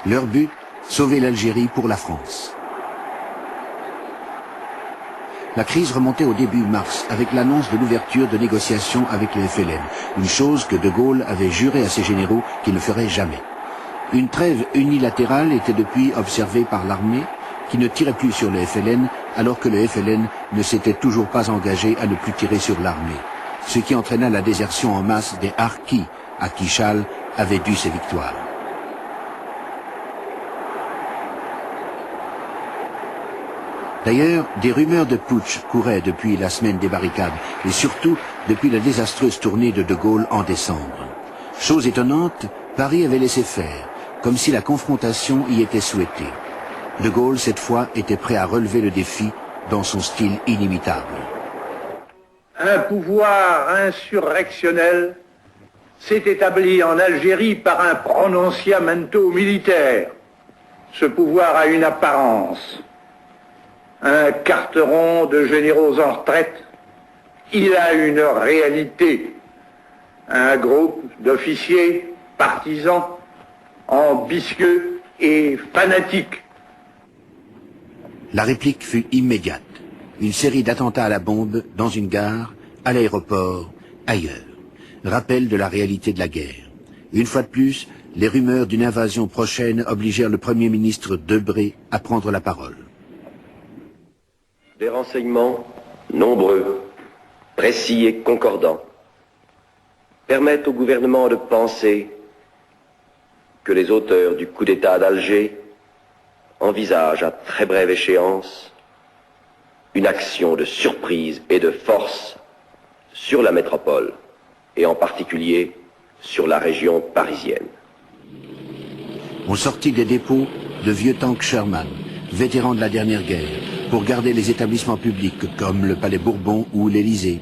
Leur but, sauver l'Algérie pour la France. La crise remontait au début mars avec l'annonce de l'ouverture de négociations avec le FLN, une chose que De Gaulle avait juré à ses généraux qu'il ne ferait jamais. Une trêve unilatérale était depuis observée par l'armée qui ne tirait plus sur le FLN alors que le FLN ne s'était toujours pas engagé à ne plus tirer sur l'armée, ce qui entraîna la désertion en masse des Harkis à qui Charles avait dû ses victoires. D'ailleurs, des rumeurs de putsch couraient depuis la semaine des barricades et surtout depuis la désastreuse tournée de Gaulle en décembre. Chose étonnante, Paris avait laissé faire, comme si la confrontation y était souhaitée. De Gaulle, cette fois, était prêt à relever le défi dans son style inimitable. Un pouvoir insurrectionnel s'est établi en Algérie par un prononciamento militaire. Ce pouvoir a une apparence. Un carteron de généraux en retraite, il a une réalité. Un groupe d'officiers partisans, ambitieux et fanatiques. La réplique fut immédiate. Une série d'attentats à la bombe dans une gare, à l'aéroport, ailleurs. Rappel de la réalité de la guerre. Une fois de plus, les rumeurs d'une invasion prochaine obligèrent le Premier ministre Debré à prendre la parole. Des renseignements nombreux, précis et concordants permettent au gouvernement de penser que les auteurs du coup d'État d'Alger envisagent à très brève échéance une action de surprise et de force sur la métropole et en particulier sur la région parisienne. On sortit des dépôts de vieux tanks Sherman, vétérans de la dernière guerre, pour garder les établissements publics comme le Palais Bourbon ou l'Élysée,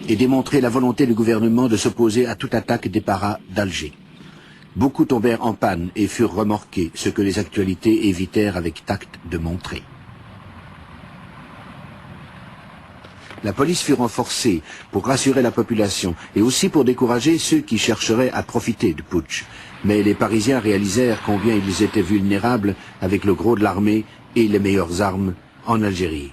et démontrer la volonté du gouvernement de s'opposer à toute attaque des paras d'Alger. Beaucoup tombèrent en panne et furent remorqués, ce que les actualités évitèrent avec tact de montrer. La police fut renforcée pour rassurer la population et aussi pour décourager ceux qui chercheraient à profiter du putsch. Mais les Parisiens réalisèrent combien ils étaient vulnérables avec le gros de l'armée et les meilleures armes en Algérie.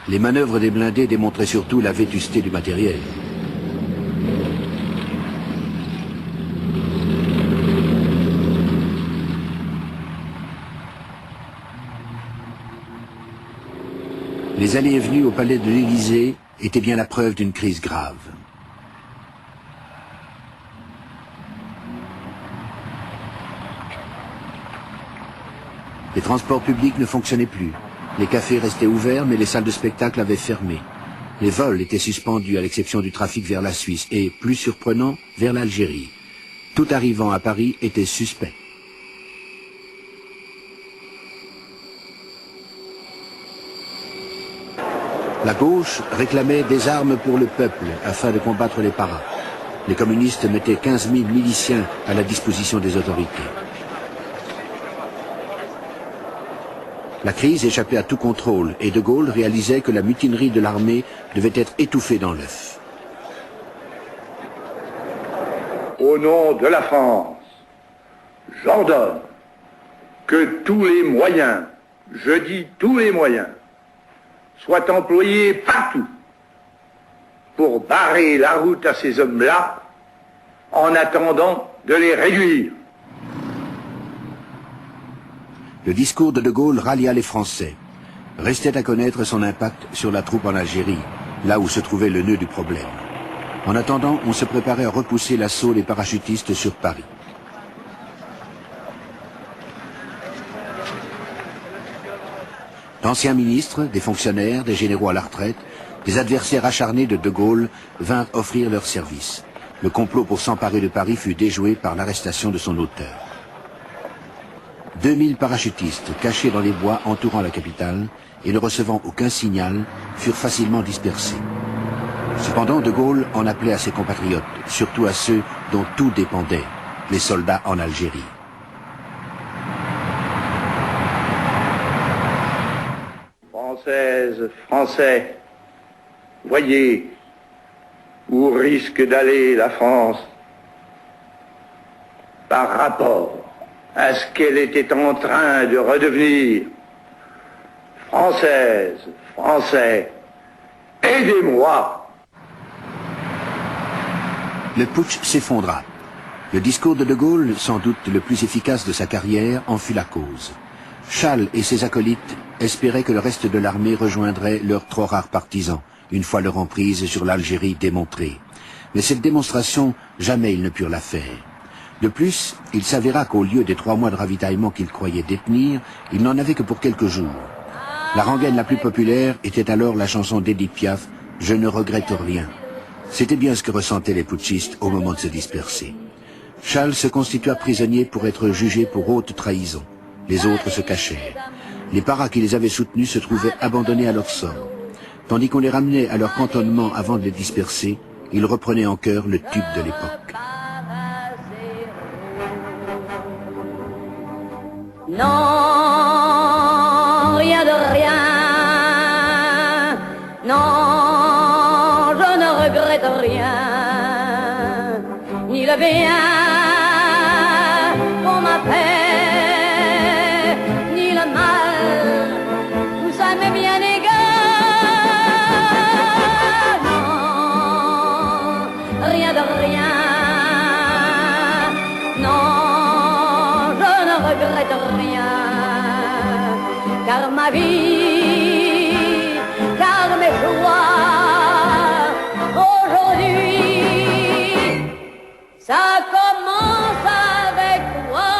Les manœuvres des blindés démontraient surtout la vétusté du matériel. Les allées et venues au palais de l'Élysée étaient bien la preuve d'une crise grave. Les transports publics ne fonctionnaient plus. Les cafés restaient ouverts, mais les salles de spectacle avaient fermé. Les vols étaient suspendus, à l'exception du trafic vers la Suisse, et, plus surprenant, vers l'Algérie. Tout arrivant à Paris était suspect. La gauche réclamait des armes pour le peuple, afin de combattre les paras. Les communistes mettaient 15 000 miliciens à la disposition des autorités. La crise échappait à tout contrôle et De Gaulle réalisait que la mutinerie de l'armée devait être étouffée dans l'œuf. Au nom de la France, j'ordonne que tous les moyens, je dis tous les moyens, soient employés partout pour barrer la route à ces hommes-là en attendant de les réduire. Le discours de Gaulle rallia les Français. Restait à connaître son impact sur la troupe en Algérie, là où se trouvait le nœud du problème. En attendant, on se préparait à repousser l'assaut des parachutistes sur Paris. D'anciens ministres, des fonctionnaires, des généraux à la retraite, des adversaires acharnés de Gaulle vinrent offrir leurs services. Le complot pour s'emparer de Paris fut déjoué par l'arrestation de son auteur. 2000 parachutistes cachés dans les bois entourant la capitale et ne recevant aucun signal furent facilement dispersés. Cependant, De Gaulle en appelait à ses compatriotes, surtout à ceux dont tout dépendait, les soldats en Algérie. Françaises, Français, voyez où risque d'aller la France par rapport à ce qu'elle était en train de redevenir. Française, Français, aidez-moi. Le putsch s'effondra. Le discours de Gaulle, sans doute le plus efficace de sa carrière, en fut la cause. Schall et ses acolytes espéraient que le reste de l'armée rejoindrait leurs trop rares partisans, une fois leur emprise sur l'Algérie démontrée. Mais cette démonstration, jamais ils ne purent la faire. De plus, il s'avéra qu'au lieu des 3 mois de ravitaillement qu'ils croyaient détenir, ils n'en avaient que pour quelques jours. La rengaine la plus populaire était alors la chanson d'Édith Piaf, « Je ne regrette rien ». C'était bien ce que ressentaient les putschistes au moment de se disperser. Schall se constitua prisonnier pour être jugé pour haute trahison. Les autres se cachèrent. Les paras qui les avaient soutenus se trouvaient abandonnés à leur sort. Tandis qu'on les ramenait à leur cantonnement avant de les disperser, ils reprenaient en chœur le tube de l'époque. Non, rien de rien. Non, je ne regrette rien. Ni le bien qu'on m'a fait, ni le mal, tout ça m'est bien égal. Non, rien de rien. Non, je ne regrette rien. Car ma vie, car mes joies, aujourd'hui, ça commence avec toi.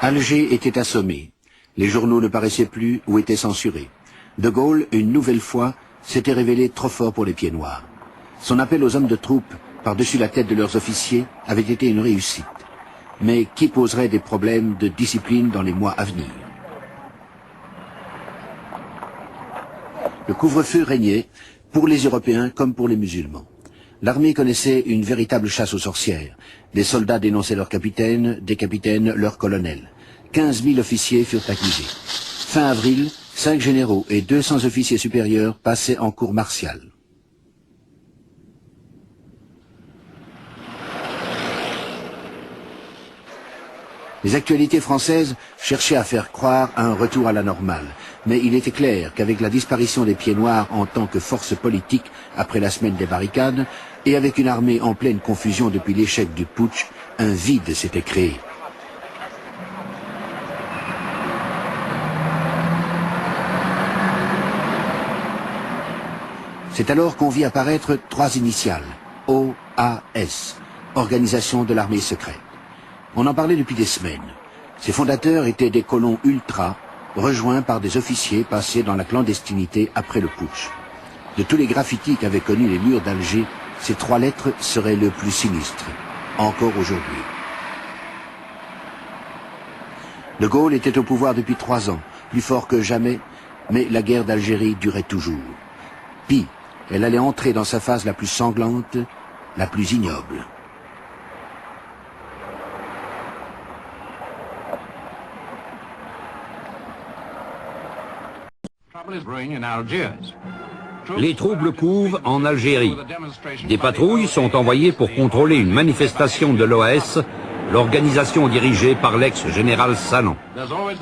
Alger était assommé. Les journaux ne paraissaient plus ou étaient censurés. De Gaulle, une nouvelle fois, s'était révélé trop fort pour les pieds noirs. Son appel aux hommes de troupe, par-dessus la tête de leurs officiers, avait été une réussite. Mais qui poserait des problèmes de discipline dans les mois à venir? Le couvre-feu régnait, pour les Européens comme pour les musulmans. L'armée connaissait une véritable chasse aux sorcières. Des soldats dénonçaient leurs capitaines, des capitaines leurs colonels. 15 000 officiers furent accusés. Fin avril, 5 généraux et 200 officiers supérieurs passaient en cour martiale. Les actualités françaises cherchaient à faire croire à un retour à la normale, mais il était clair qu'avec la disparition des Pieds Noirs en tant que force politique après la semaine des barricades, et avec une armée en pleine confusion depuis l'échec du putsch, un vide s'était créé. C'est alors qu'on vit apparaître 3 initiales, OAS, Organisation de l'armée secrète. On en parlait depuis des semaines. Ses fondateurs étaient des colons ultras, rejoints par des officiers passés dans la clandestinité après le putsch. De tous les graffitis qu'avaient connus les murs d'Alger, ces 3 lettres seraient le plus sinistre, encore aujourd'hui. De Gaulle était au pouvoir depuis 3 ans, plus fort que jamais, mais la guerre d'Algérie durait toujours. Pis, elle allait entrer dans sa phase la plus sanglante, la plus ignoble. Les troubles couvent en Algérie. Des patrouilles sont envoyées pour contrôler une manifestation de l'OAS, l'organisation dirigée par l'ex-général Salan.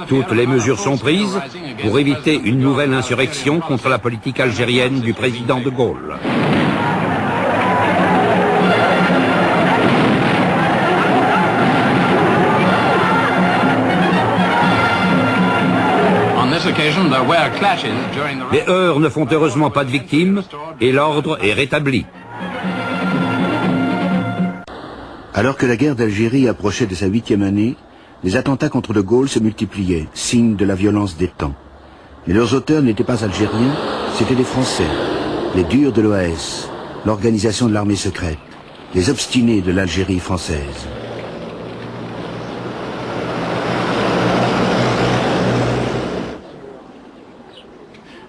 Toutes les mesures sont prises pour éviter une nouvelle insurrection contre la politique algérienne du président de Gaulle. Les heurts ne font heureusement pas de victimes et l'ordre est rétabli. Alors que la guerre d'Algérie approchait de sa 8e année, les attentats contre De Gaulle se multipliaient, signe de la violence des temps. Mais leurs auteurs n'étaient pas algériens, c'étaient des Français, les durs de l'OAS, l'organisation de l'armée secrète, les obstinés de l'Algérie française.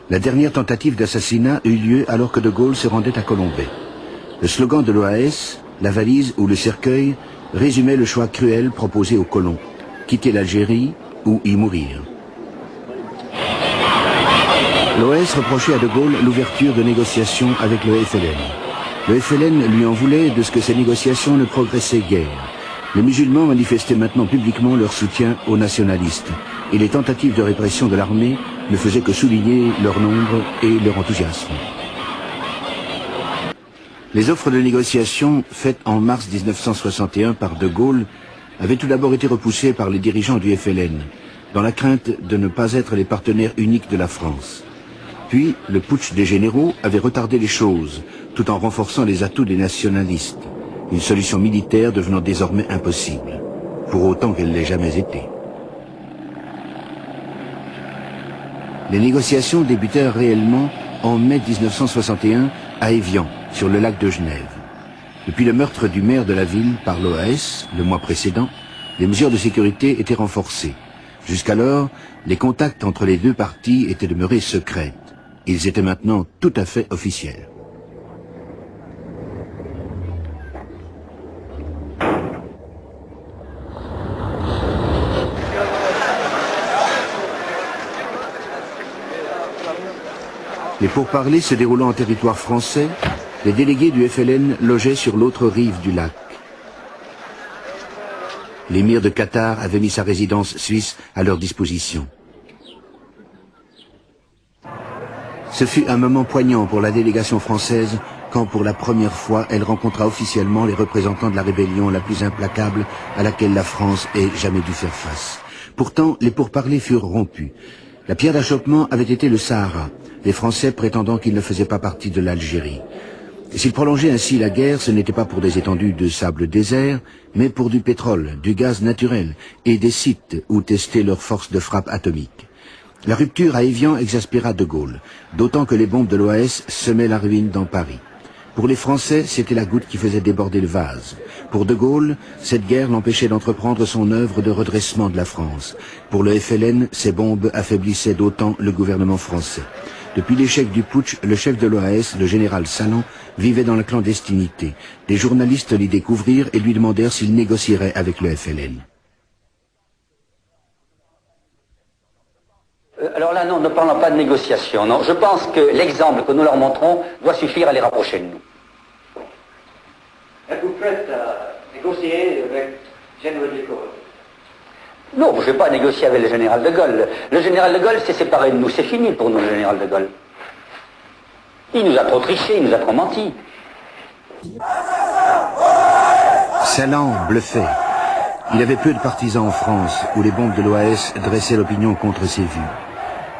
La dernière tentative d'assassinat eut lieu alors que De Gaulle se rendait à Colombey. Le slogan de l'OAS, la valise ou le cercueil, résumait le choix cruel proposé aux colons, quitter l'Algérie ou y mourir. L'OAS reprochait à De Gaulle l'ouverture de négociations avec le FLN. Le FLN lui en voulait de ce que ces négociations ne progressaient guère. Les musulmans manifestaient maintenant publiquement leur soutien aux nationalistes, et les tentatives de répression de l'armée ne faisaient que souligner leur nombre et leur enthousiasme. Les offres de négociation faites en mars 1961 par De Gaulle avaient tout d'abord été repoussées par les dirigeants du FLN, dans la crainte de ne pas être les partenaires uniques de la France. Puis, le putsch des généraux avait retardé les choses, tout en renforçant les atouts des nationalistes, une solution militaire devenant désormais impossible, pour autant qu'elle l'ait jamais été. Les négociations débutèrent réellement en mai 1961 à Évian, sur le lac de Genève. Depuis le meurtre du maire de la ville par l'OAS, le mois précédent, les mesures de sécurité étaient renforcées. Jusqu'alors, les contacts entre les deux parties étaient demeurés secrets. Ils étaient maintenant tout à fait officiels. Les pourparlers se déroulant en territoire français, les délégués du FLN logeaient sur l'autre rive du lac. L'émir de Qatar avait mis sa résidence suisse à leur disposition. Ce fut un moment poignant pour la délégation française quand pour la première fois elle rencontra officiellement les représentants de la rébellion la plus implacable à laquelle la France ait jamais dû faire face. Pourtant, les pourparlers furent rompus. La pierre d'achoppement avait été le Sahara, les Français prétendant qu'ils ne faisaient pas partie de l'Algérie. S'ils prolongeaient ainsi la guerre, ce n'était pas pour des étendues de sable désert, mais pour du pétrole, du gaz naturel et des sites où tester leur force de frappe atomique. La rupture à Évian exaspéra De Gaulle, d'autant que les bombes de l'OAS semaient la ruine dans Paris. Pour les Français, c'était la goutte qui faisait déborder le vase. Pour De Gaulle, cette guerre l'empêchait d'entreprendre son œuvre de redressement de la France. Pour le FLN, ces bombes affaiblissaient d'autant le gouvernement français. Depuis l'échec du putsch, le chef de l'OAS, le général Salan, vivait dans la clandestinité. Des journalistes l'y découvrirent et lui demandèrent s'il négocierait avec le FLN. Alors là, non, ne parlons pas de négociation. Non, je pense que l'exemple que nous leur montrons doit suffire à les rapprocher de nous. Êtes-vous prête à négocier avec le général de Gaulle? Non, je ne vais pas négocier avec le général de Gaulle. Le général de Gaulle s'est séparé de nous, c'est fini pour nous, le général de Gaulle. Il nous a trop triché, il nous a trop menti. Salan bluffait. Il avait peu de partisans en France, où les bombes de l'OAS dressaient l'opinion contre ses vues.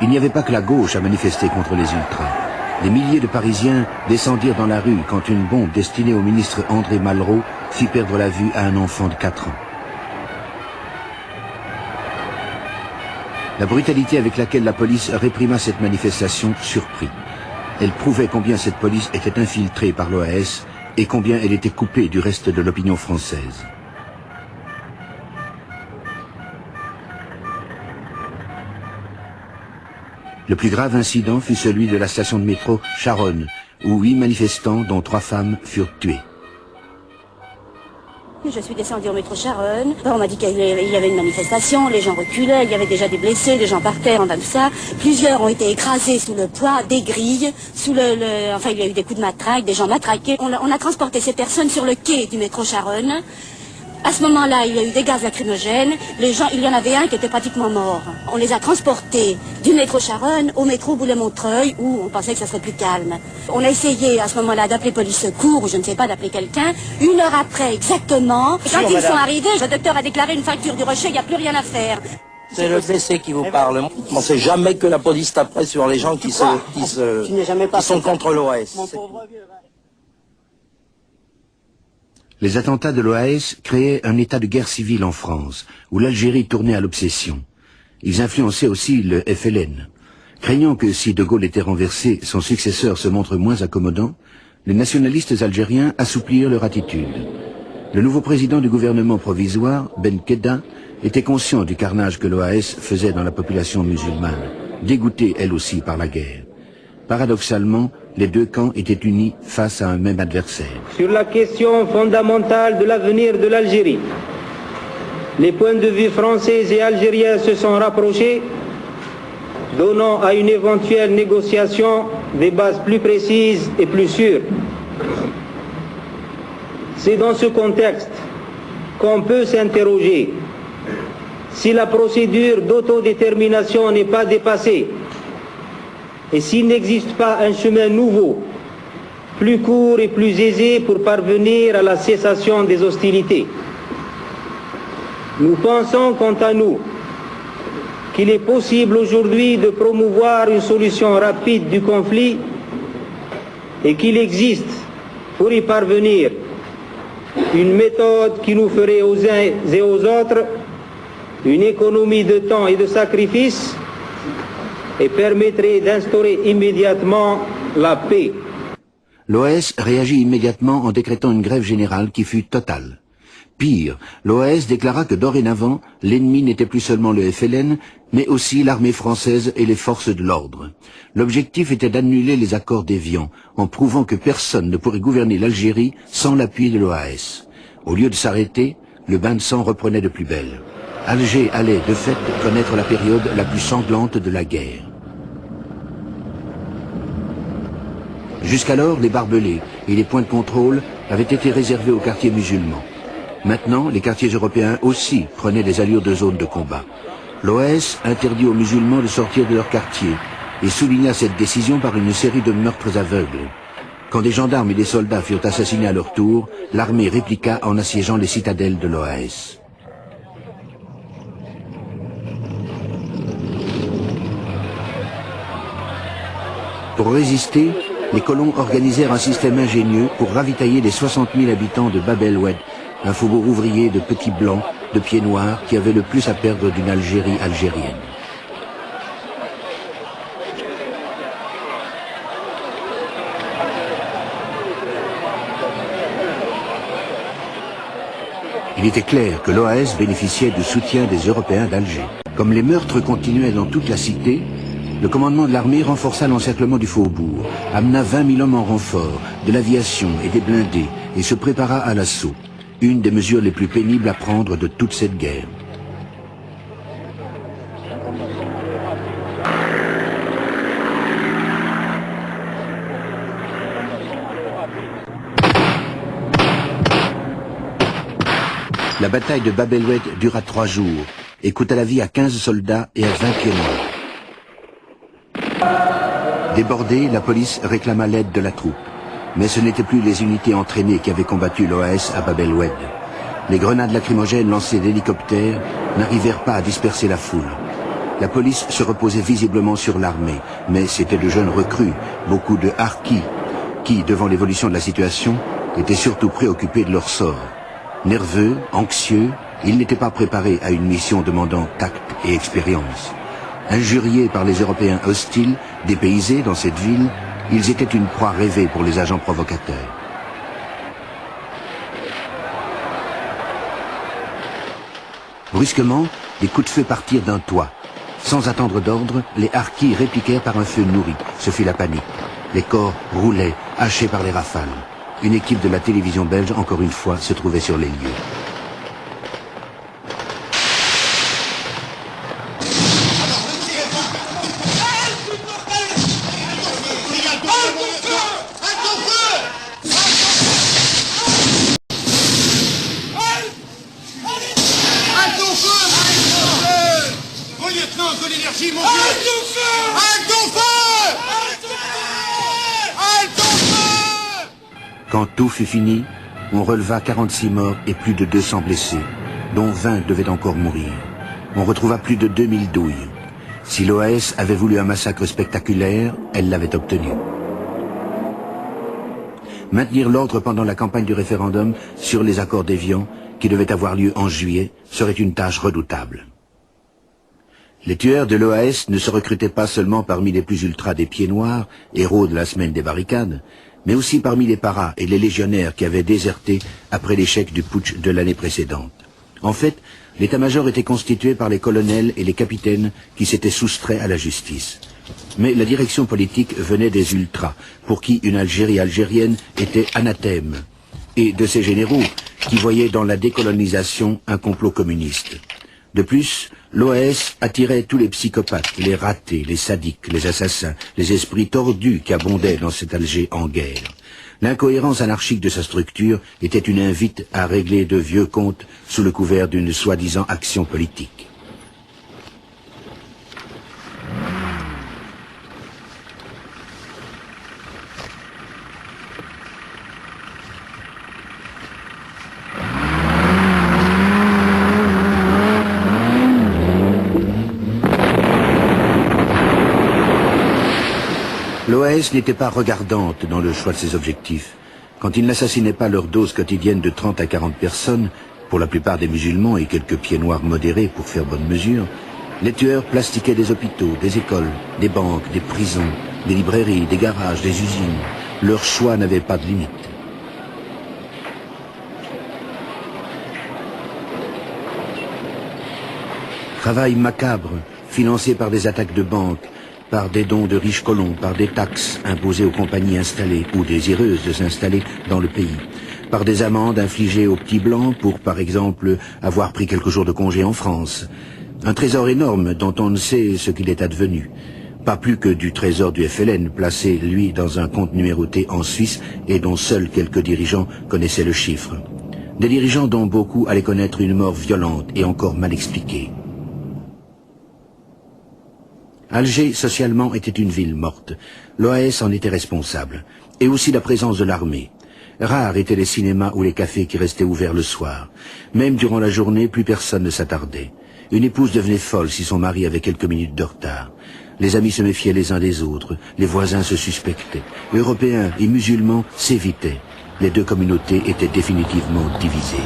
Il n'y avait pas que la gauche à manifester contre les ultras. Des milliers de Parisiens descendirent dans la rue quand une bombe destinée au ministre André Malraux fit perdre la vue à un enfant de 4 ans. La brutalité avec laquelle la police réprima cette manifestation surprit. Elle prouvait combien cette police était infiltrée par l'OAS et combien elle était coupée du reste de l'opinion française. Le plus grave incident fut celui de la station de métro Charonne, où 8 manifestants, dont 3 femmes, furent tués. Je suis descendue au métro Charonne. On m'a dit qu'il y avait une manifestation, les gens reculaient, il y avait déjà des blessés, des gens par terre, en tout ça. Plusieurs ont été écrasés sous le poids des grilles, enfin il y a eu des coups de matraque, des gens matraqués. On a transporté ces personnes sur le quai du métro Charonne. À ce moment-là, il y a eu des gaz lacrymogènes. Les gens, il y en avait un qui était pratiquement mort. On les a transportés du métro Charonne au métro Boulet-Montreuil, où on pensait que ça serait plus calme. On a essayé à ce moment-là d'appeler police secours, ou je ne sais pas, d'appeler quelqu'un. 1 heure après, exactement, quand ils sont arrivés, le docteur a déclaré une fracture du rocher, il n'y a plus rien à faire. C'est le blessé qui vous parle. On ne sait jamais que la police taperait sur les gens qui sont contre l'OAS. Les attentats de l'OAS créaient un état de guerre civile en France, où l'Algérie tournait à l'obsession. Ils influençaient aussi le FLN. Craignant que si De Gaulle était renversé, son successeur se montre moins accommodant, les nationalistes algériens assoupirent leur attitude. Le nouveau président du gouvernement provisoire, Ben Khedda, était conscient du carnage que l'OAS faisait dans la population musulmane, dégoûtée elle aussi par la guerre. Paradoxalement, les deux camps étaient unis face à un même adversaire. Sur la question fondamentale de l'avenir de l'Algérie, les points de vue français et algériens se sont rapprochés. donnant à une éventuelle négociation des bases plus précises et plus sûres. C'est dans ce contexte qu'on peut s'interroger si la procédure d'autodétermination n'est pas dépassée et s'il n'existe pas un chemin nouveau, plus court et plus aisé pour parvenir à la cessation des hostilités. Nous pensons, quant à nous, qu'il est possible aujourd'hui de promouvoir une solution rapide du conflit et qu'il existe, pour y parvenir, une méthode qui nous ferait aux uns et aux autres une économie de temps et de sacrifice et permettrait d'instaurer immédiatement la paix. L'OAS réagit immédiatement en décrétant une grève générale qui fut totale. Pire, l'OAS déclara que dorénavant, l'ennemi n'était plus seulement le FLN, mais aussi l'armée française et les forces de l'ordre. L'objectif était d'annuler les accords d'Évian, en prouvant que personne ne pourrait gouverner l'Algérie sans l'appui de l'OAS. Au lieu de s'arrêter, le bain de sang reprenait de plus belle. Alger allait, de fait, connaître la période la plus sanglante de la guerre. Jusqu'alors, les barbelés et les points de contrôle avaient été réservés aux quartiers musulmans. Maintenant, les quartiers européens aussi prenaient des allures de zone de combat. L'OAS interdit aux musulmans de sortir de leur quartier et souligna cette décision par une série de meurtres aveugles. Quand des gendarmes et des soldats furent assassinés à leur tour, l'armée répliqua en assiégeant les citadelles de l'OAS. Pour résister, les colons organisèrent un système ingénieux pour ravitailler les 60 000 habitants de Bab el-Oued, un faubourg ouvrier de petits blancs, de pieds noirs, qui avait le plus à perdre d'une Algérie algérienne. Il était clair que l'OAS bénéficiait du soutien des Européens d'Alger. Comme les meurtres continuaient dans toute la cité, le commandement de l'armée renforça l'encerclement du faubourg, amena 20 000 hommes en renfort, de l'aviation et des blindés, et se prépara à l'assaut. Une des mesures les plus pénibles à prendre de toute cette guerre. La bataille de Bab el-Oued dura 3 jours et coûta la vie à 15 soldats et à 20 pieds noirs. Débordée, la police réclama l'aide de la troupe. Mais ce n'étaient plus les unités entraînées qui avaient combattu l'OAS à Bab el-Oued. Les grenades lacrymogènes lancées d'hélicoptères n'arrivèrent pas à disperser la foule. La police se reposait visiblement sur l'armée, mais c'étaient de jeunes recrues, beaucoup de harkis, qui, devant l'évolution de la situation, étaient surtout préoccupés de leur sort. Nerveux, anxieux, ils n'étaient pas préparés à une mission demandant tact et expérience. Injuriés par les Européens hostiles, dépaysés dans cette ville, ils étaient une proie rêvée pour les agents provocateurs. Brusquement, des coups de feu partirent d'un toit. Sans attendre d'ordre, les harkis répliquèrent par un feu nourri. Ce fut la panique. Les corps roulaient, hachés par les rafales. Une équipe de la télévision belge, encore une fois, se trouvait sur les lieux. Quand tout fut fini, on releva 46 morts et plus de 200 blessés, dont 20 devaient encore mourir. On retrouva plus de 2000 douilles. Si l'OAS avait voulu un massacre spectaculaire, elle l'avait obtenu. Maintenir l'ordre pendant la campagne du référendum sur les accords d'Évian, qui devait avoir lieu en juillet, serait une tâche redoutable. Les tueurs de l'OAS ne se recrutaient pas seulement parmi les plus ultras des pieds noirs, héros de la semaine des barricades, mais aussi parmi les paras et les légionnaires qui avaient déserté après l'échec du putsch de l'année précédente. En fait, l'état-major était constitué par les colonels et les capitaines qui s'étaient soustraits à la justice. Mais la direction politique venait des ultras, pour qui une Algérie algérienne était anathème, et de ces généraux qui voyaient dans la décolonisation un complot communiste. De plus, L'OAS attirait tous les psychopathes, les ratés, les sadiques, les assassins, les esprits tordus qui abondaient dans cet Alger en guerre. L'incohérence anarchique de sa structure était une invite à régler de vieux comptes sous le couvert d'une soi-disant action politique. L'OAS n'était pas regardante dans le choix de ses objectifs. Quand il n'assassinait pas leur dose quotidienne de 30 à 40 personnes, pour la plupart des musulmans et quelques pieds noirs modérés pour faire bonne mesure, les tueurs plastiquaient des hôpitaux, des écoles, des banques, des prisons, des librairies, des garages, des usines. Leur choix n'avait pas de limite. Travail macabre, financé par des attaques de banques, par des dons de riches colons, par des taxes imposées aux compagnies installées ou désireuses de s'installer dans le pays, par des amendes infligées aux petits blancs pour, par exemple, avoir pris quelques jours de congé en France. Un trésor énorme dont on ne sait ce qu'il est advenu. Pas plus que du trésor du FLN, placé, lui, dans un compte numéroté en Suisse et dont seuls quelques dirigeants connaissaient le chiffre. Des dirigeants dont beaucoup allaient connaître une mort violente et encore mal expliquée. Alger, socialement, était une ville morte. L'OAS en était responsable. Et aussi la présence de l'armée. Rares étaient les cinémas ou les cafés qui restaient ouverts le soir. Même durant la journée, plus personne ne s'attardait. Une épouse devenait folle si son mari avait quelques minutes de retard. Les amis se méfiaient les uns des autres. Les voisins se suspectaient. Européens et musulmans s'évitaient. Les deux communautés étaient définitivement divisées.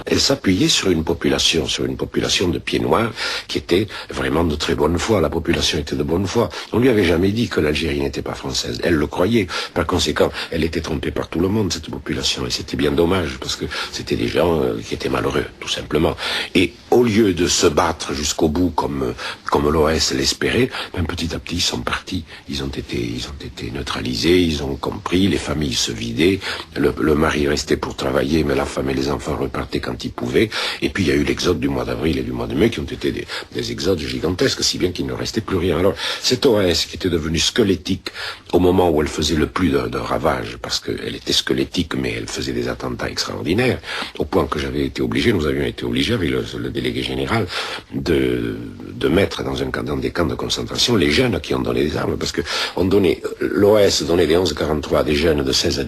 Elle s'appuyait sur une population de pieds noirs qui était vraiment de très bonne foi. La population était de bonne foi. On lui avait jamais dit que l'Algérie n'était pas française. Elle le croyait. Par conséquent, elle était trompée par tout le monde, cette population. Et c'était bien dommage parce que c'était des gens qui étaient malheureux, tout simplement. Et au lieu de se battre jusqu'au bout comme l'OAS l'espérait, petit à petit, ils sont partis. Ils ont été neutralisés, ils ont compris, les familles se vidaient, le mari restait pour travailler, mais la femme et les enfants repartaient quand ils pouvaient. Et puis il y a eu l'exode du mois d'avril et du mois de mai qui ont été des exodes gigantesques, si bien qu'il ne restait plus rien. Alors, cette OAS qui était devenue squelettique au moment où elle faisait le plus de ravages, parce qu'elle était squelettique, mais elle faisait des attentats extraordinaires, au point que nous avions été obligés, avec le délégué général, de mettre dans des camps de concentration les jeunes qui ont donné des armes, parce que l'OAS donnait les 11-43 à des jeunes de 16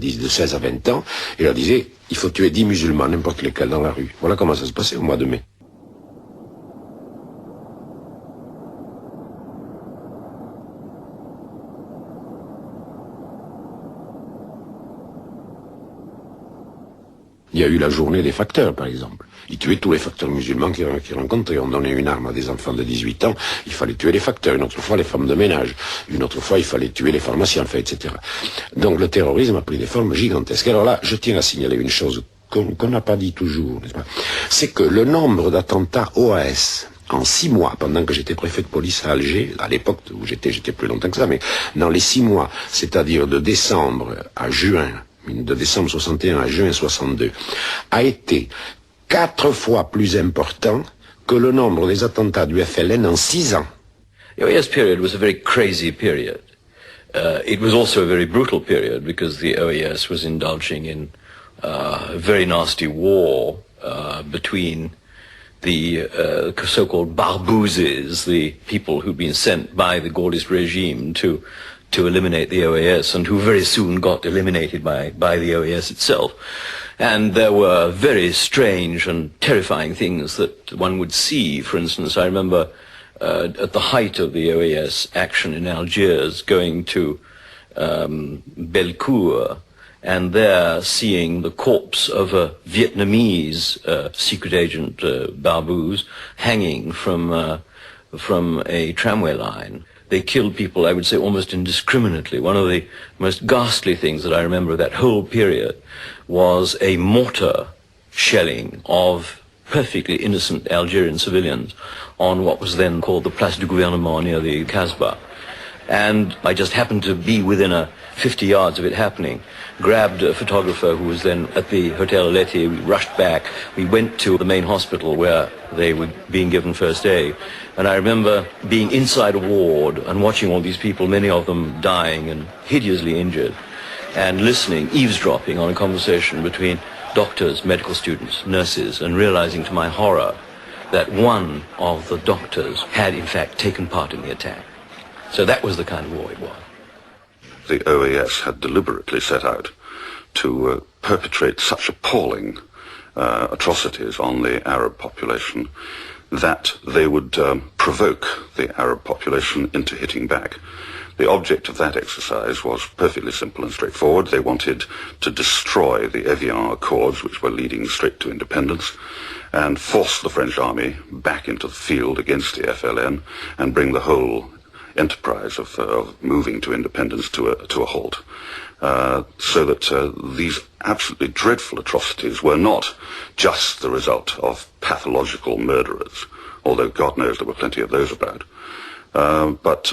à 20 ans, et leur disait, il faut tuer 10 musulmans, n'importe lesquels, dans la rue. Voilà comment ça se passait au mois de mai. Il y a eu la journée des facteurs, par exemple. Ils tuaient tous les facteurs musulmans qu'ils rencontraient. On donnait une arme à des enfants de 18 ans, il fallait tuer les facteurs. Une autre fois, les femmes de ménage. Une autre fois, il fallait tuer les pharmaciens, etc. Donc le terrorisme a pris des formes gigantesques. Alors là, je tiens à signaler une chose qu'on n'a pas dit toujours, n'est-ce pas? C'est que le nombre d'attentats OAS en 6 mois, pendant que j'étais préfet de police à Alger, à l'époque où j'étais plus longtemps que ça, mais dans les 6 mois, c'est-à-dire de décembre à juin, de décembre 61 à juin 62, a été 4 fois plus important que le nombre des attentats du FLN en 6 ans. The OAS period was a very crazy period. It was also a very brutal period because the OAS was indulging in a very nasty war between the so-called barbouzes, the people who'd been sent by the Gaullist regime to eliminate the OAS, and who very soon got eliminated by the OAS itself. And there were very strange and terrifying things that one would see. For instance, I remember at the height of the OAS action in Algiers, going to Belcourt, and there seeing the corpse of a Vietnamese secret agent, Barbouz, hanging from a tramway line. They killed people, I would say, almost indiscriminately. One of the most ghastly things that I remember of that whole period was a mortar shelling of perfectly innocent Algerian civilians on what was then called the Place du Gouvernement near the Casbah. And I just happened to be within 50 yards of it happening, grabbed a photographer who was then at the Hotel Letty. We rushed back. We went to the main hospital where they were being given first aid. And I remember being inside a ward and watching all these people, many of them dying and hideously injured, and listening, eavesdropping on a conversation between doctors, medical students, nurses, and realizing to my horror that one of the doctors had in fact taken part in the attack. So that was the kind of war it was. The OAS had deliberately set out to perpetrate such appalling atrocities on the Arab population that they would provoke the Arab population into hitting back. The object of that exercise was perfectly simple and straightforward. They wanted to destroy the Evian Accords, which were leading straight to independence, and force the French army back into the field against the FLN and bring the whole enterprise of moving to independence to a halt. So that these absolutely dreadful atrocities were not just the result of pathological murderers, although God knows there were plenty of those about, but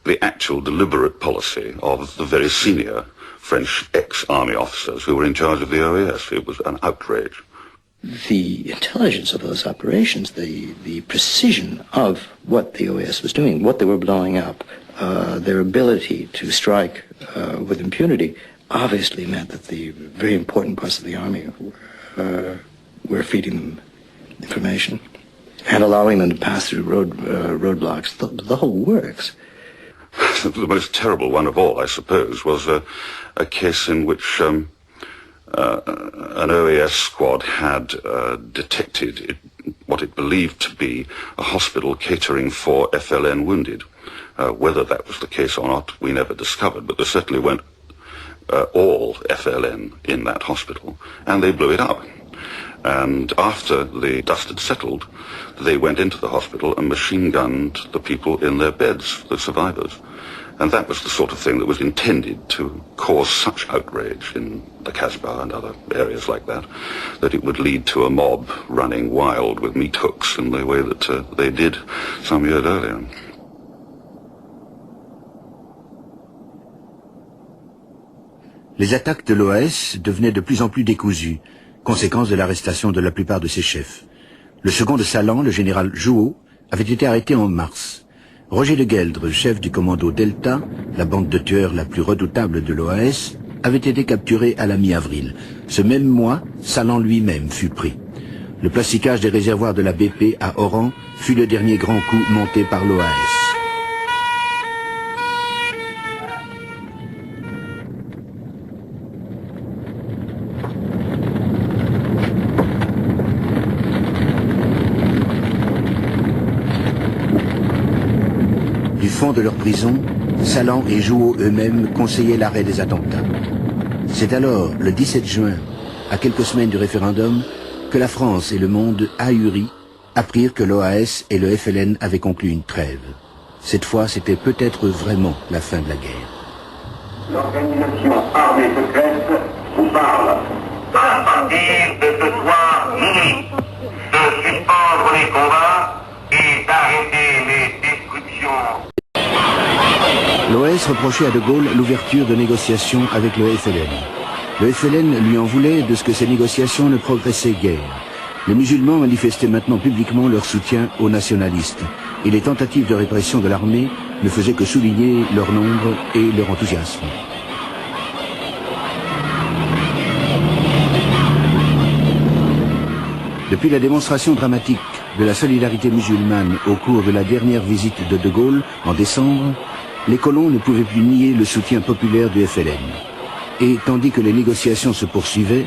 the actual deliberate policy of the very senior French ex-army officers who were in charge of the OAS. It was an outrage. The intelligence of those operations, the precision of what the OAS was doing, what they were blowing up, their ability to strike with impunity, obviously meant that the very important parts of the army were feeding them information and allowing them to pass through roadblocks. The whole works. The most terrible one of all, I suppose, was a case in which an OAS squad had detected what it believed to be a hospital catering for FLN wounded. Whether that was the case or not, we never discovered, but there certainly weren't all FLN in that hospital, and they blew it up. And after the dust had settled, they went into the hospital and machine-gunned the people in their beds, the survivors. And that was the sort of thing that was intended to cause such outrage in the Casbah and other areas like that, that it would lead to a mob running wild with meat hooks in the way that they did some years earlier. Les attaques de l'OAS devenaient de plus en plus décousues, conséquence de l'arrestation de la plupart de ses chefs. Le second de Salan, le général Jouot, avait été arrêté en mars. Roger de Gueldre, chef du commando Delta, la bande de tueurs la plus redoutable de l'OAS, avait été capturé à la mi-avril. Ce même mois, Salan lui-même fut pris. Le plasticage des réservoirs de la BP à Oran fut le dernier grand coup monté par l'OAS. Du fond de leur prison, Salan et Jouot eux-mêmes conseillaient l'arrêt des attentats. C'est alors, le 17 juin, à quelques semaines du référendum, que la France et le monde, ahuris, apprirent que l'OAS et le FLN avaient conclu une trêve. Cette fois, c'était peut-être vraiment la fin de la guerre. L'organisation armée secrète vous parle. À partir de ce soir minuit, de suspendre les combats et d'arrêter les destructions. L'OAS reprochait à De Gaulle l'ouverture de négociations avec le FLN. Le FLN lui en voulait de ce que ces négociations ne progressaient guère. Les musulmans manifestaient maintenant publiquement leur soutien aux nationalistes, et les tentatives de répression de l'armée ne faisaient que souligner leur nombre et leur enthousiasme. Depuis la démonstration dramatique de la solidarité musulmane au cours de la dernière visite de De Gaulle en décembre, les colons ne pouvaient plus nier le soutien populaire du FLN. Et tandis que les négociations se poursuivaient,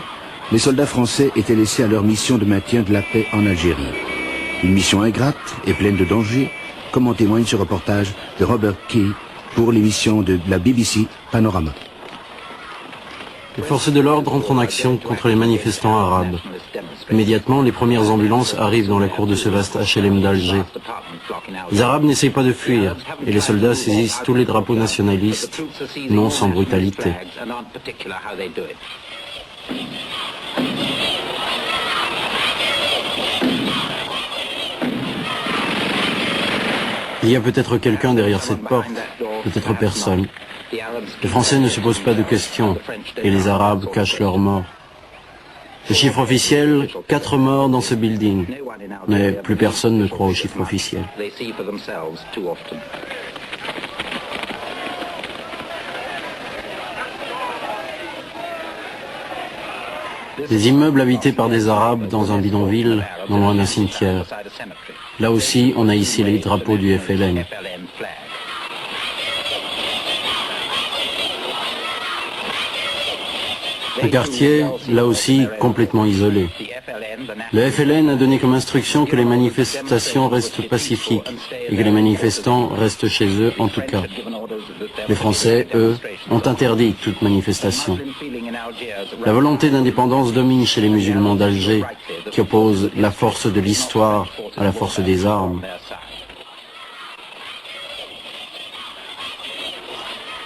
les soldats français étaient laissés à leur mission de maintien de la paix en Algérie. Une mission ingrate et pleine de dangers, comme en témoigne ce reportage de Robert Key pour l'émission de la BBC Panorama. Les forces de l'ordre entrent en action contre les manifestants arabes. Immédiatement, les premières ambulances arrivent dans la cour de ce vaste HLM d'Alger. Les Arabes n'essayent pas de fuir, et les soldats saisissent tous les drapeaux nationalistes, non sans brutalité. Il y a peut-être quelqu'un derrière cette porte, peut-être personne. Les Français ne se posent pas de questions et les Arabes cachent leurs morts. Le chiffre officiel, 4 morts dans ce building. Mais plus personne ne croit au chiffre officiel. Des immeubles habités par des Arabes dans un bidonville, non loin d'un cimetière. Là aussi, on a ici les drapeaux du FLN. Un quartier, là aussi, complètement isolé. Le FLN a donné comme instruction que les manifestations restent pacifiques et que les manifestants restent chez eux en tout cas. Les Français, eux, ont interdit toute manifestation. La volonté d'indépendance domine chez les musulmans d'Alger, qui opposent la force de l'histoire à la force des armes.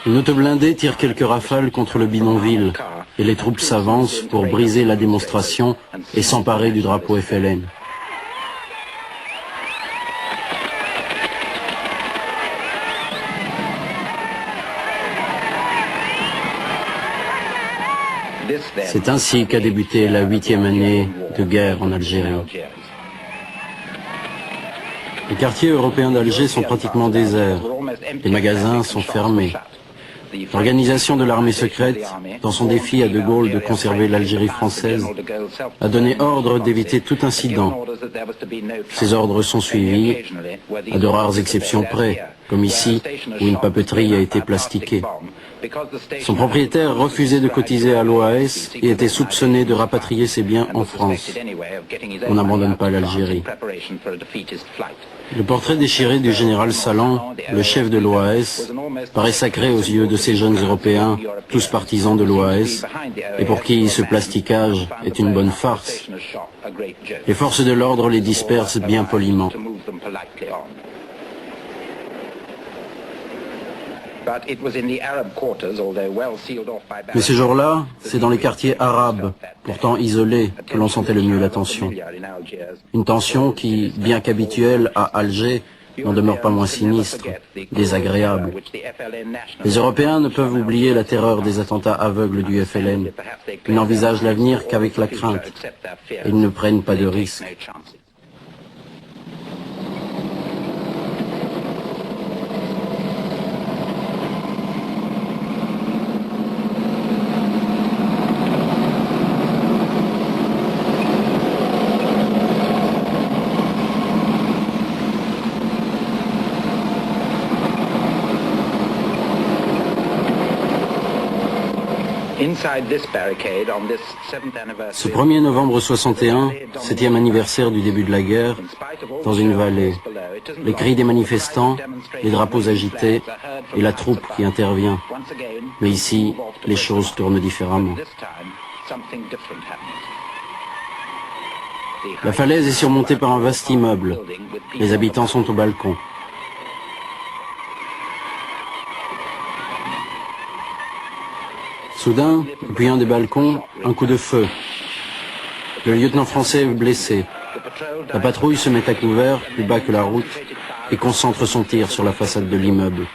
Une auto blindée tire quelques rafales contre le bidonville et les troupes s'avancent pour briser la démonstration et s'emparer du drapeau FLN. C'est ainsi qu'a débuté la 8e année de guerre en Algérie. Les quartiers européens d'Alger sont pratiquement déserts. Les magasins sont fermés. L'organisation de l'armée secrète, dans son défi à De Gaulle de conserver l'Algérie française, a donné ordre d'éviter tout incident. Ces ordres sont suivis, à de rares exceptions près, comme ici, où une papeterie a été plastiquée. Son propriétaire refusait de cotiser à l'OAS et était soupçonné de rapatrier ses biens en France. On n'abandonne pas l'Algérie. Le portrait déchiré du général Salan, le chef de l'OAS, paraît sacré aux yeux de ces jeunes Européens, tous partisans de l'OAS, et pour qui ce plasticage est une bonne farce. Les forces de l'ordre les dispersent bien poliment. Mais ce jour-là, c'est dans les quartiers arabes, pourtant isolés, que l'on sentait le mieux la tension. Une tension qui, bien qu'habituelle à Alger, n'en demeure pas moins sinistre, désagréable. Les Européens ne peuvent oublier la terreur des attentats aveugles du FLN. Ils n'envisagent l'avenir qu'avec la crainte. Ils ne prennent pas de risques. Ce 1er novembre 61, 7e anniversaire du début de la guerre, dans une vallée, les cris des manifestants, les drapeaux agités et la troupe qui intervient. Mais ici, les choses tournent différemment. La falaise est surmontée par un vaste immeuble. Les habitants sont au balcon. Soudain, depuis un des balcons, un coup de feu. Le lieutenant français est blessé. La patrouille se met à couvert, plus bas que la route, et concentre son tir sur la façade de l'immeuble.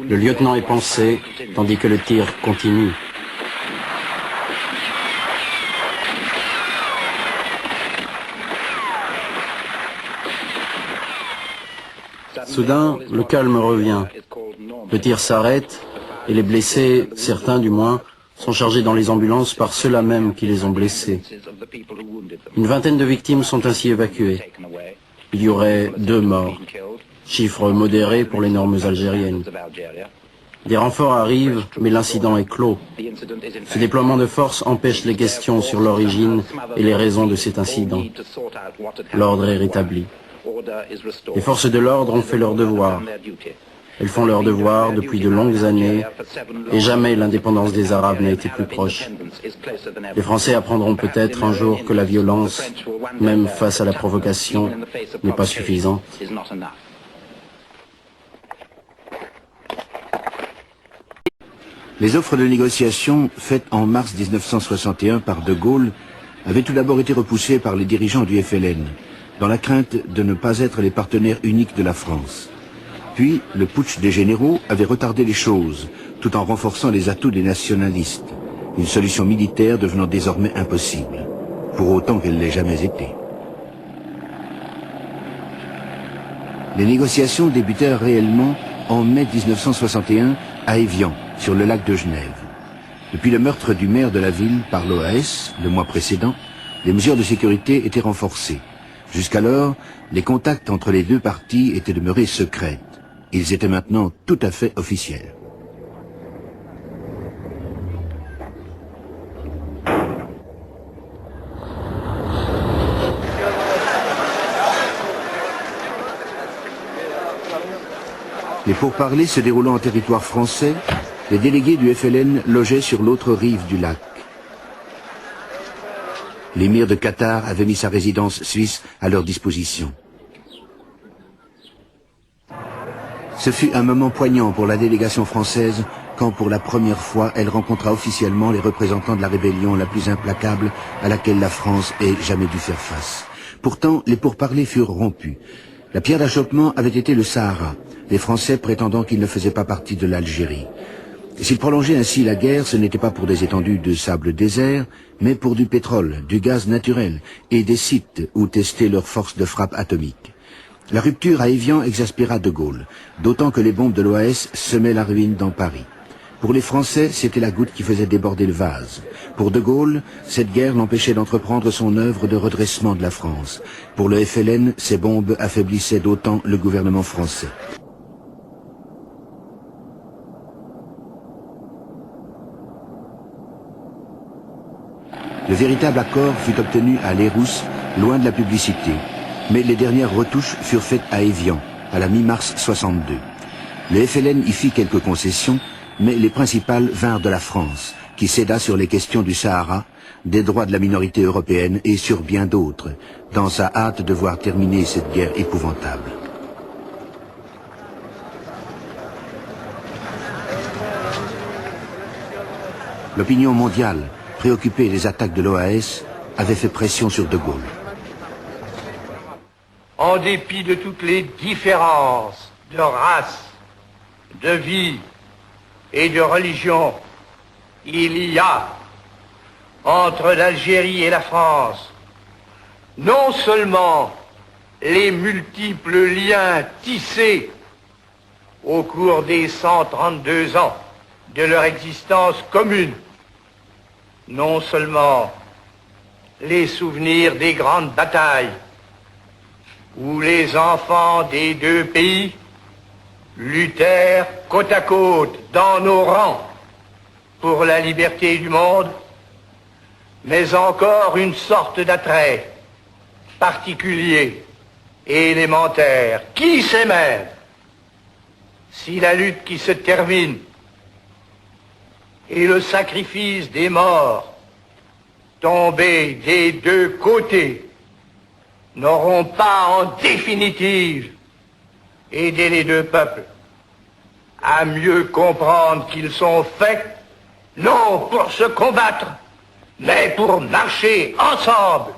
Le lieutenant est pansé, tandis que le tir continue. Soudain, le calme revient. Le tir s'arrête et les blessés, certains du moins, sont chargés dans les ambulances par ceux-là même qui les ont blessés. Une vingtaine de victimes sont ainsi évacuées. Il y aurait 2 morts, chiffre modéré pour les normes algériennes. Des renforts arrivent, mais l'incident est clos. Ce déploiement de force empêche les questions sur l'origine et les raisons de cet incident. L'ordre est rétabli. Les forces de l'ordre ont fait leur devoir. Elles font leur devoir depuis de longues années et jamais l'indépendance des Arabes n'a été plus proche. Les Français apprendront peut-être un jour que la violence, même face à la provocation, n'est pas suffisante. Les offres de négociation faites en mars 1961 par De Gaulle avaient tout d'abord été repoussées par les dirigeants du FLN. dans la crainte de ne pas être les partenaires uniques de la France. Puis, le putsch des généraux avait retardé les choses, tout en renforçant les atouts des nationalistes, une solution militaire devenant désormais impossible, pour autant qu'elle l'ait jamais été. Les négociations débutèrent réellement en mai 1961 à Évian, sur le lac de Genève. Depuis le meurtre du maire de la ville par l'OAS, le mois précédent, les mesures de sécurité étaient renforcées. Jusqu'alors, les contacts entre les deux parties étaient demeurés secrets. Ils étaient maintenant tout à fait officiels. Les pourparlers se déroulant en territoire français, les délégués du FLN logeaient sur l'autre rive du lac. L'émir de Qatar avait mis sa résidence suisse à leur disposition. Ce fut un moment poignant pour la délégation française quand pour la première fois elle rencontra officiellement les représentants de la rébellion la plus implacable à laquelle la France ait jamais dû faire face. Pourtant, les pourparlers furent rompus. La pierre d'achoppement avait été le Sahara, les Français prétendant qu'ils ne faisaient pas partie de l'Algérie. S'ils prolongeaient ainsi la guerre, ce n'était pas pour des étendues de sable désert, mais pour du pétrole, du gaz naturel et des sites où tester leur force de frappe atomique. La rupture à Évian exaspéra De Gaulle, d'autant que les bombes de l'OAS semaient la ruine dans Paris. Pour les Français, c'était la goutte qui faisait déborder le vase. Pour De Gaulle, cette guerre l'empêchait d'entreprendre son œuvre de redressement de la France. Pour le FLN, ces bombes affaiblissaient d'autant le gouvernement français. Le véritable accord fut obtenu à Lérousse, loin de la publicité. Mais les dernières retouches furent faites à Évian, à la mi-mars 62. Le FLN y fit quelques concessions, mais les principales vinrent de la France, qui céda sur les questions du Sahara, des droits de la minorité européenne et sur bien d'autres, dans sa hâte de voir terminer cette guerre épouvantable. L'opinion mondiale, préoccupée des attaques de l'OAS, avait fait pression sur De Gaulle. En dépit de toutes les différences de race, de vie et de religion, il y a entre l'Algérie et la France non seulement les multiples liens tissés au cours des 132 ans de leur existence commune, non seulement les souvenirs des grandes batailles où les enfants des deux pays luttèrent côte à côte dans nos rangs pour la liberté du monde, mais encore une sorte d'attrait particulier et élémentaire. Qui sait même si la lutte qui se termine et le sacrifice des morts tombés des deux côtés n'auront pas en définitive aidé les deux peuples à mieux comprendre qu'ils sont faits, non pour se combattre, mais pour marcher ensemble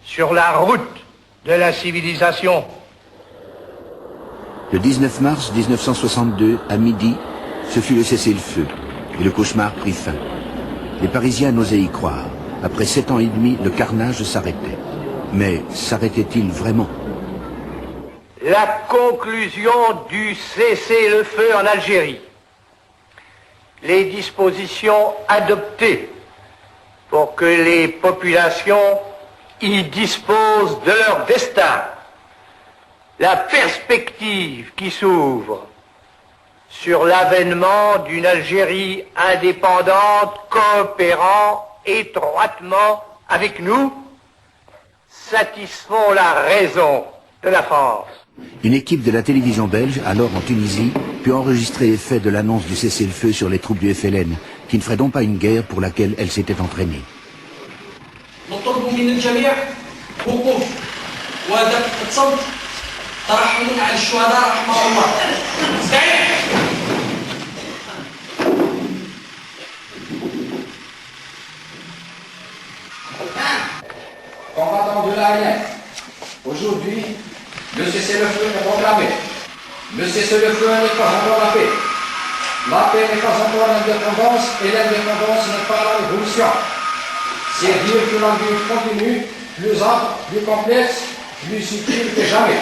sur la route de la civilisation. Le 19 mars 1962, à midi, ce fut le cessez-le-feu, et le cauchemar prit fin. Les Parisiens n'osaient y croire. Après 7 ans et demi, le carnage s'arrêtait. Mais s'arrêtait-il vraiment? La conclusion du cessez-le-feu en Algérie, les dispositions adoptées pour que les populations y disposent de leur destin, la perspective qui s'ouvre sur l'avènement d'une Algérie indépendante coopérant étroitement avec nous, satisfont la raison de la France. Une équipe de la télévision belge, alors en Tunisie, put enregistrer les faits de l'annonce du cessez-le-feu sur les troupes du FLN, qui ne ferait donc pas une guerre pour laquelle elles s'étaient entraînées. Combattants de l'ANF, Aujourd'hui, le cessez-le-feu est proclamé. Le cessez-le-feu n'est pas encore la paix. La paix n'est pas encore l'indépendance et l'indépendance n'est pas la révolution. C'est dire que la lutte continue, plus ample, plus complexe, plus subtile que jamais.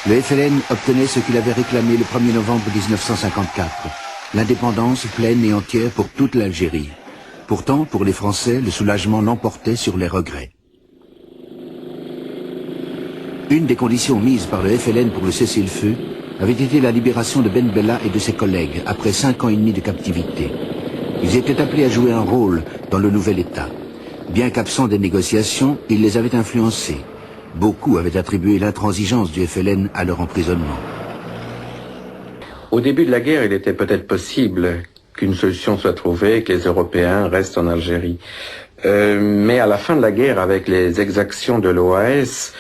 Le FLN obtenait ce qu'il avait réclamé le 1er novembre 1954, l'indépendance pleine et entière pour toute l'Algérie. Pourtant, pour les Français, le soulagement l'emportait sur les regrets. Une des conditions mises par le FLN pour le cessez-le-feu avait été la libération de Ben Bella et de ses collègues après 5 ans et demi de captivité. Ils étaient appelés à jouer un rôle dans le nouvel État. Bien qu'absents des négociations, ils les avaient influencés. Beaucoup avaient attribué l'intransigeance du FLN à leur emprisonnement. Au début de la guerre, il était peut-être possible qu'une solution soit trouvée, que les Européens restent en Algérie. Mais à la fin de la guerre, avec les exactions de l'OAS,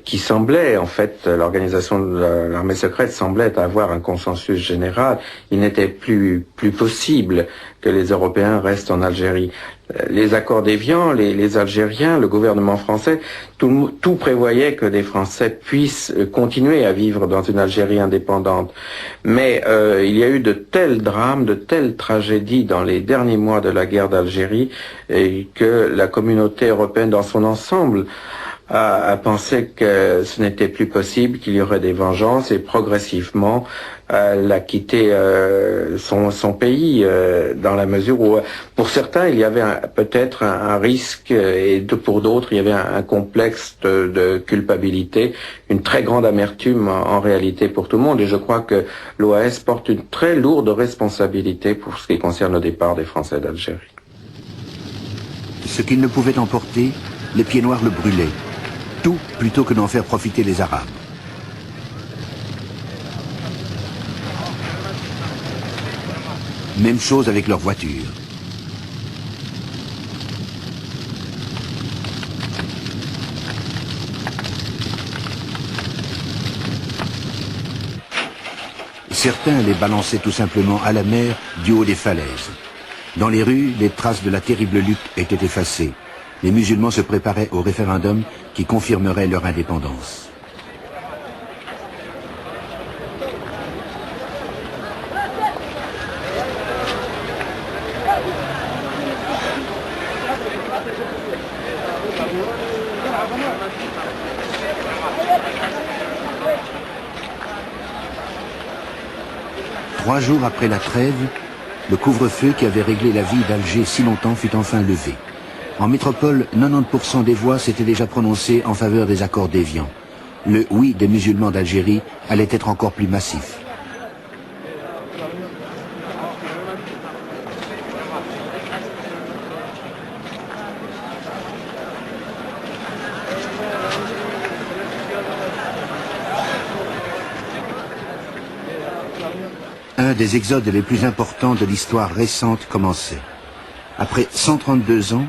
qui semblait, en fait, l'organisation de l'armée secrète semblait avoir un consensus général, il n'était plus possible que les Européens restent en Algérie. Les accords d'Évian, les Algériens, le gouvernement français, tout prévoyait que les Français puissent continuer à vivre dans une Algérie indépendante. Mais il y a eu de tels drames, de telles tragédies dans les derniers mois de la guerre d'Algérie, et que la communauté européenne dans son ensemble a pensé que ce n'était plus possible, qu'il y aurait des vengeances, et progressivement elle a quitté son pays, dans la mesure où pour certains il y avait peut-être un risque, et pour d'autres il y avait un complexe de culpabilité, une très grande amertume en réalité pour tout le monde, et je crois que l'OAS porte une très lourde responsabilité pour ce qui concerne le départ des Français d'Algérie. Ce qu'ils ne pouvaient emporter, les pieds noirs le brûlaient. Tout plutôt que d'en faire profiter les Arabes. Même chose avec leurs voitures. Certains les balançaient tout simplement à la mer du haut des falaises. Dans les rues, les traces de la terrible lutte étaient effacées. Les musulmans se préparaient au référendum qui confirmerait leur indépendance. Trois jours après la trêve, le couvre-feu qui avait réglé la vie d'Alger si longtemps fut enfin levé. En métropole, 90% des voix s'étaient déjà prononcées en faveur des accords d'Évian. Le oui des musulmans d'Algérie allait être encore plus massif. Un des exodes les plus importants de l'histoire récente commençait. Après 132 ans,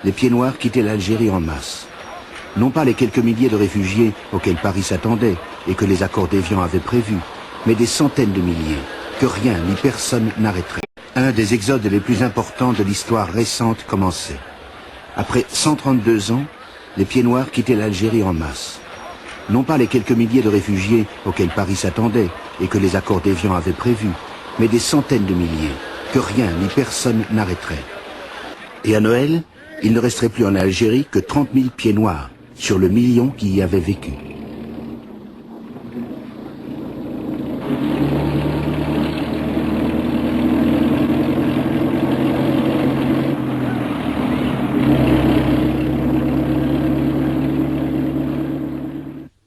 les pieds noirs quittaient l'Algérie en masse. Non pas les quelques milliers de réfugiés auxquels Paris s'attendait et que les accords d'Évian avaient prévus, mais des centaines de milliers, que rien ni personne n'arrêterait. Un des exodes les plus importants de l'histoire récente commençait. Après 132 ans, les pieds noirs quittaient l'Algérie en masse. Non pas les quelques milliers de réfugiés auxquels Paris s'attendait et que les accords d'Évian avaient prévus, mais des centaines de milliers, que rien ni personne n'arrêterait. Et à Noël, il ne resterait plus en Algérie que 30 000 pieds noirs sur le million qui y avait vécu.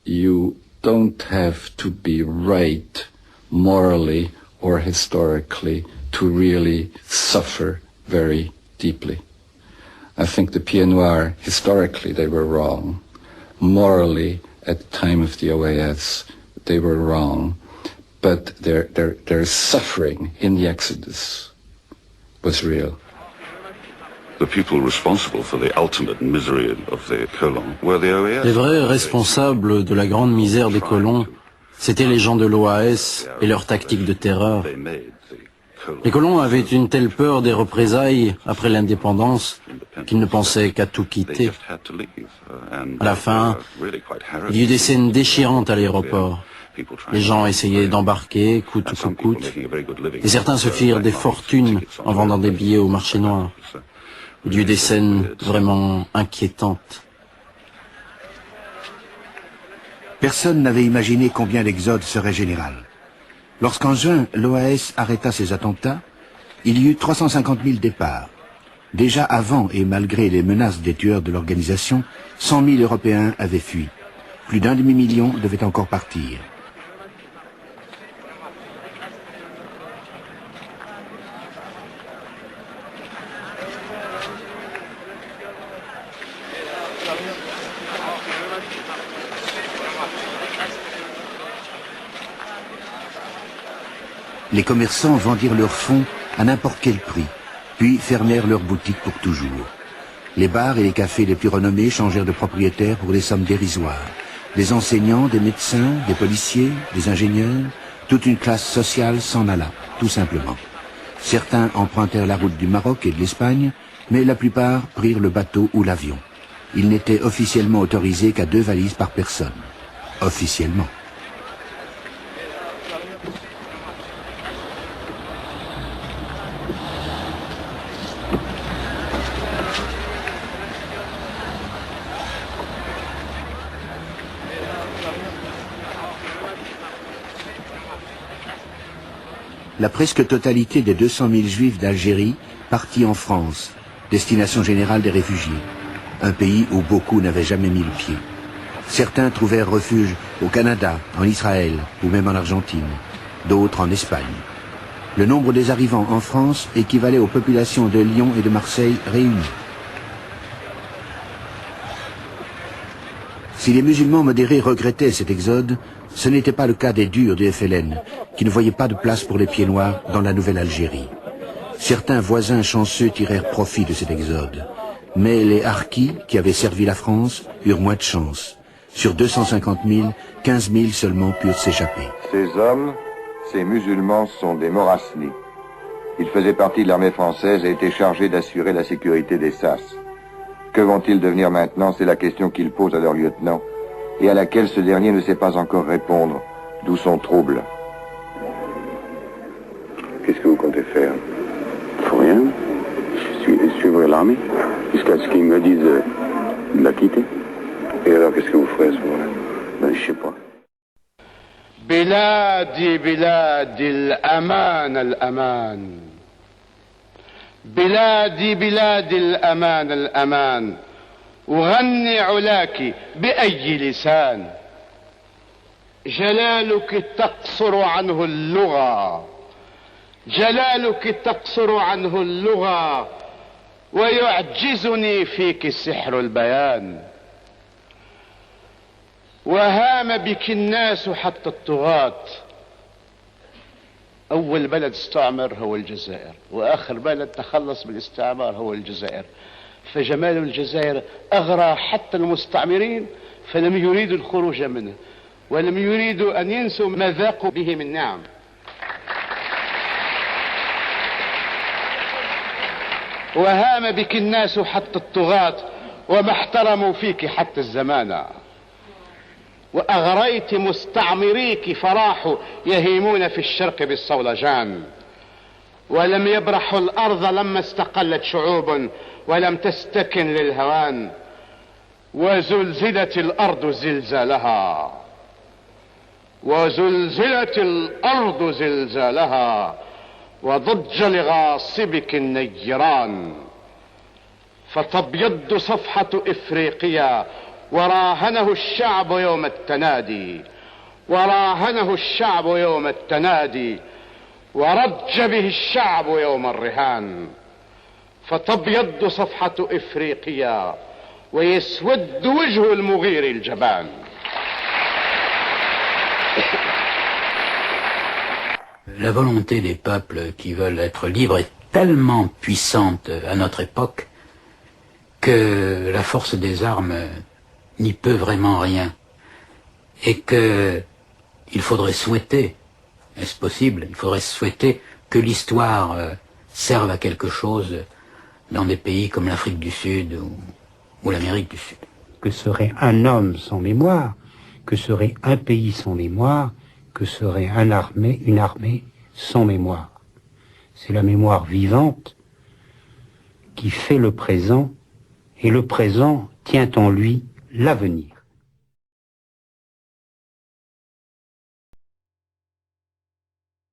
You don't have to be right morally or historically to really suffer very deeply. I think the Pieds Noirs, historically, they were wrong. Morally, at the time of the OAS, they were wrong. But their suffering in the Exodus was real. The people responsible for the ultimate misery of the colons were the OAS. Les vrais responsables de la grande misère des colons, c'étaient les gens de l'OAS et leurs tactiques de terreur. Les colons avaient une telle peur des représailles après l'indépendance qu'ils ne pensaient qu'à tout quitter. À la fin, il y eut des scènes déchirantes à l'aéroport. Les gens essayaient d'embarquer coûte que coûte, et certains se firent des fortunes en vendant des billets au marché noir. Il y eut des scènes vraiment inquiétantes. Personne n'avait imaginé combien l'exode serait général. Lorsqu'en juin, l'OAS arrêta ses attentats, il y eut 350 000 départs. Déjà avant et malgré les menaces des tueurs de l'organisation, 100 000 Européens avaient fui. Plus d'1 demi-million devaient encore partir. Les commerçants vendirent leurs fonds à n'importe quel prix, puis fermèrent leurs boutiques pour toujours. Les bars et les cafés les plus renommés changèrent de propriétaires pour des sommes dérisoires. Des enseignants, des médecins, des policiers, des ingénieurs, toute une classe sociale s'en alla, tout simplement. Certains empruntèrent la route du Maroc et de l'Espagne, mais la plupart prirent le bateau ou l'avion. Ils n'étaient officiellement autorisés qu'à 2 valises par personne. Officiellement. La presque totalité des 200 000 Juifs d'Algérie partit en France, destination générale des réfugiés, un pays où beaucoup n'avaient jamais mis le pied. Certains trouvèrent refuge au Canada, en Israël ou même en Argentine, d'autres en Espagne. Le nombre des arrivants en France équivalait aux populations de Lyon et de Marseille réunies. Si les musulmans modérés regrettaient cet exode, ce n'était pas le cas des durs du FLN, qui ne voyaient pas de place pour les pieds noirs dans la nouvelle Algérie. Certains voisins chanceux tirèrent profit de cet exode. Mais les harkis, qui avaient servi la France, eurent moins de chance. Sur 250 000, 15 000 seulement purent s'échapper. Ces hommes, ces musulmans, sont des Morasni. Ils faisaient partie de l'armée française et étaient chargés d'assurer la sécurité des SAS. Que vont-ils devenir maintenant? C'est la question qu'ils posent à leur lieutenant, et à laquelle ce dernier ne sait pas encore répondre, d'où son trouble. Qu'est-ce que vous comptez faire? Rien. Suivre l'armée, jusqu'à ce qu'ils me disent de la quitter. Et alors, qu'est-ce que vous ferez à ce moment-là? Ben, je sais pas. بلادي بلادي الأمان الأمان بلادي بلادي الأمان الأمان أغني علاك بأي لسان جلالك تقصر عنه اللغة جلالك تقصر عنه اللغة ويعجزني فيك سحر البيان وهام بك الناس حتى الطغاة أول بلد استعمر هو الجزائر وآخر بلد تخلص بالاستعمار هو الجزائر فجمال الجزائر أغرى حتى المستعمرين فلم يريدوا الخروج منه ولم يريدوا أن ينسوا ما ذاقوا به من نعم وهام بك الناس حتى الطغاة وما احترموا فيك حتى الزمان وأغريت مستعمريك فراحوا يهيمون في الشرق بالصولجان ولم يبرحوا الأرض لما استقلت شعوب ولم تستكن للهوان وزلزلت الأرض زلزالها وزلزلت الأرض زلزالها وضج لغاصبك النيران فتبيض صفحة إفريقيا وراهنه الشعب يوم التنادي وراهنه الشعب يوم التنادي ورج به الشعب يوم الرهان فتبيض صفحة إفريقيا ويسود وجه المغير الجبان. La volonté des peuples qui veulent être libres est tellement puissante à notre époque que la force des armes n'y peut vraiment rien, et que il faudrait souhaiter, est-ce possible, il faudrait souhaiter que l'histoire serve à quelque chose dans des pays comme l'Afrique du Sud ou l'Amérique du Sud. Que serait un homme sans mémoire, que serait un pays sans mémoire, que serait une armée sans mémoire. C'est la mémoire vivante qui fait le présent, et le présent tient en lui l'avenir.